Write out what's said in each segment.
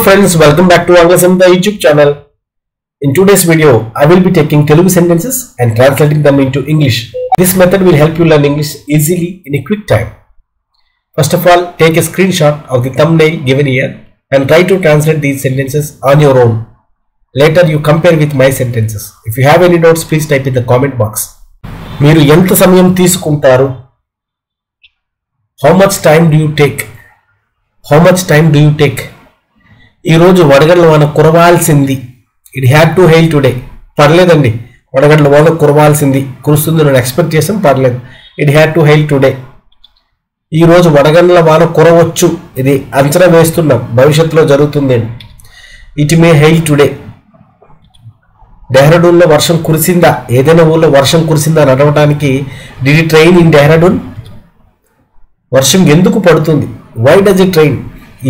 friends, welcome back to Anglasamta YouTube channel. In today's video, I will be taking Telugu sentences and translating them into English. This method will help you learn English easily in a quick time. First of all, take a screenshot of the thumbnail given here and try to translate these sentences on your own. Later, you compare with my sentences. If you have any doubts, please type in the comment box. మీరు ఎంత సమయం తీసుకుంటారు? How much time do you take? How much time do you take? ఈ రోజు వడగండ్ల వాన కురవాల్సింది. It had to hail today. పర్లేదండి, వడగండ్ల వాన కురవాల్సింది, కురుస్తుంది నేను ఎక్స్పెక్ట్ చేసాం, పర్లేదు. It had to hail today. ఈ రోజు వడగండ్ల వాన కురవచ్చు, ఇది అంచనా వేస్తున్నాం, భవిష్యత్తులో జరుగుతుంది. It may hail today. డెహ్రాడూన్లో వర్షం కురిసిందా? ఏదైనా ఊళ్ళో వర్షం కురిసిందా అని అడగడానికి did it rain in Dehradun? వర్షం ఎందుకు పడుతుంది? Why does it rain?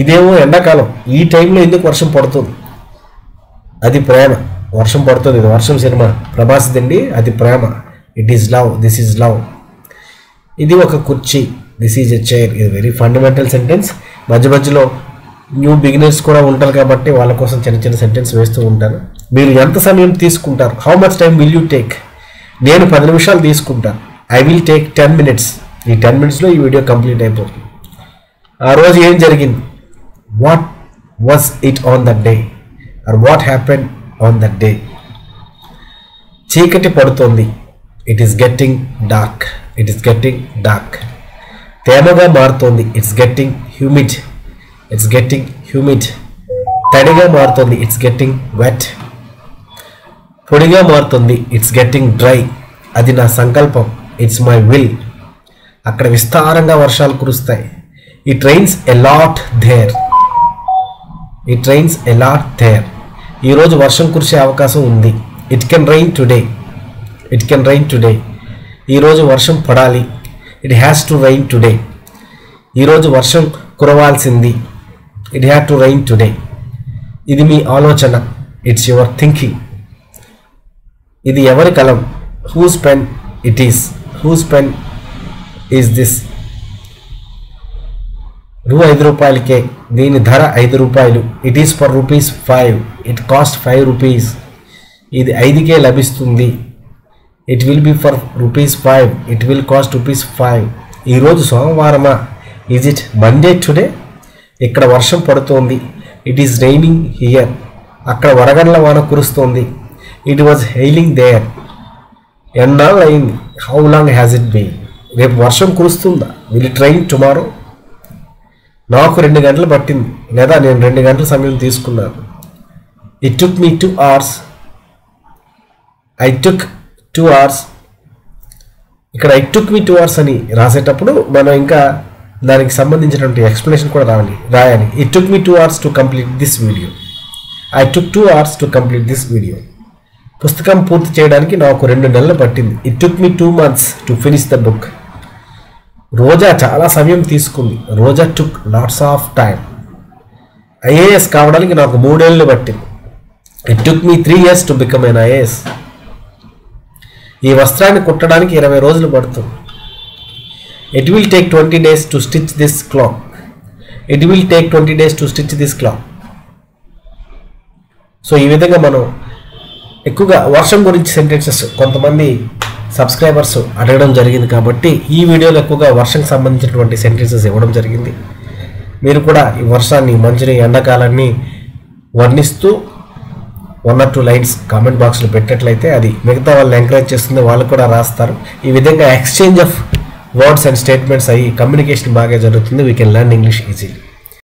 ఇదేమో ఎండాకాలం, ఈ టైంలో ఎందుకు వర్షం పడుతుంది? అది ప్రేమ, వర్షం పడుతుంది. ఇది వర్షం సినిమా ప్రభాస్దండి, అది ప్రేమ. It is love, this is love. ఇది ఒక కుర్చీ, దిస్ ఈజ్ ఎ చైర్. ఇది వెరీ ఫండమెంటల్ సెంటెన్స్. మధ్య మధ్యలో న్యూ బిగినర్స్ కూడా ఉంటారు కాబట్టి వాళ్ళ కోసం చిన్న చిన్న సెంటెన్స్ వేస్తూ ఉంటాను. మీరు ఎంత సమయం తీసుకుంటారు? How much time will you take? నేను 10 నిమిషాలు తీసుకుంటాను. I will take 10 minutes. ఈ 10 minutesలో ఈ వీడియో కంప్లీట్ అయిపోతుంది. ఆ రోజు ఏం జరిగింది? What was it on that day or what happen on that day? చీకటి పడుతోంది. It is getting dark. It is getting dark. తేమగా మారుతోంది. It's getting humid. It's getting humid. తడిగా మారుతుంది. It's getting wet. పొడిగా మారుతుంది. It's getting dry. అది నా సంకల్పం. It's my will. అక్కడ విస్తారంగా వర్షాలు కురుస్తాయి. It rains a lot there. It rains a lot there. ఈరోజు వర్షం కురిసే అవకాశం ఉంది. It can rain today. It can rain today. ఈరోజు వర్షం పడాలి. It has to rain today. ఈరోజు వర్షం కురవాల్సింది. It had to rain today. ఇది మీ ఆలోచన. It's your thinking. ఇది ఎవరి కలం? Whose pen it is. Whose pen is this? ₹5 దీని ధర ₹5. It is for ₹5. It cost ₹5. ఇది 5కే లభిస్తుంది. It will be for ₹5. It will cost ₹5. ఈరోజు సోమవారమా? Is it Monday today? ఇక్కడ వర్షం పడుతోంది. It is raining here. అక్కడ వడగండ్ల వాన కురుస్తోంది. It was hailing there. ఎన్నాళ్ళు అయింది? How long has it been? రేపు వర్షం కురుస్తుందా? Will it rain tomorrow? నాకు 2 గంటలు పట్టింది, లేదా నేను 2 గంటల సమయం తీసుకున్నాను. It took me 2 hours. I took 2 hours. ఇక్కడ ఐ టుక్ మీ 2 hours అని రాసేటప్పుడు మనం ఇంకా దానికి సంబంధించినటువంటి ఎక్స్ప్లెనేషన్ కూడా రాయాలి. It took me 2 hours to complete this video. I took 2 hours to complete this video. పుస్తకం పూర్తి చేయడానికి నాకు 2 నెలలు పట్టింది. It took me 2 months to finish the book. Roja చాలా సమయం తీసుకుంది. Roja took lots of time. IAS కావడానికి నాకు 3 ఏళ్ళు పట్టింది. It took me 3 years to become an IAS. ఈ వస్త్రాన్ని కుట్టడానికి 20 రోజులు పడుతుంది. It will take 20 days to stitch this cloth. It will take 20 days to stitch this cloth. So ఈ విధంగా మనం ఎక్కువగా వర్షం గురించి సెంటెన్సెస్ కొంతమంది సబ్స్క్రైబర్స్ అడగడం జరిగింది కాబట్టి ఈ వీడియోలో ఎక్కువగా వర్షంకి సంబంధించినటువంటి సెంటెన్సెస్ ఇవ్వడం జరిగింది. మీరు కూడా ఈ వర్షాన్ని, మంచుని, ఎండాకాలాన్ని వర్ణిస్తూ 1 or 2 lines కామెంట్ బాక్స్లో పెట్టినట్లయితే అది మిగతా వాళ్ళని ఎంకరేజ్ చేస్తుంది, వాళ్ళు కూడా రాస్తారు. ఈ విధంగా exchange of words and statements అయ్యి కమ్యూనికేషన్ బాగా జరుగుతుంది. We can learn English easily.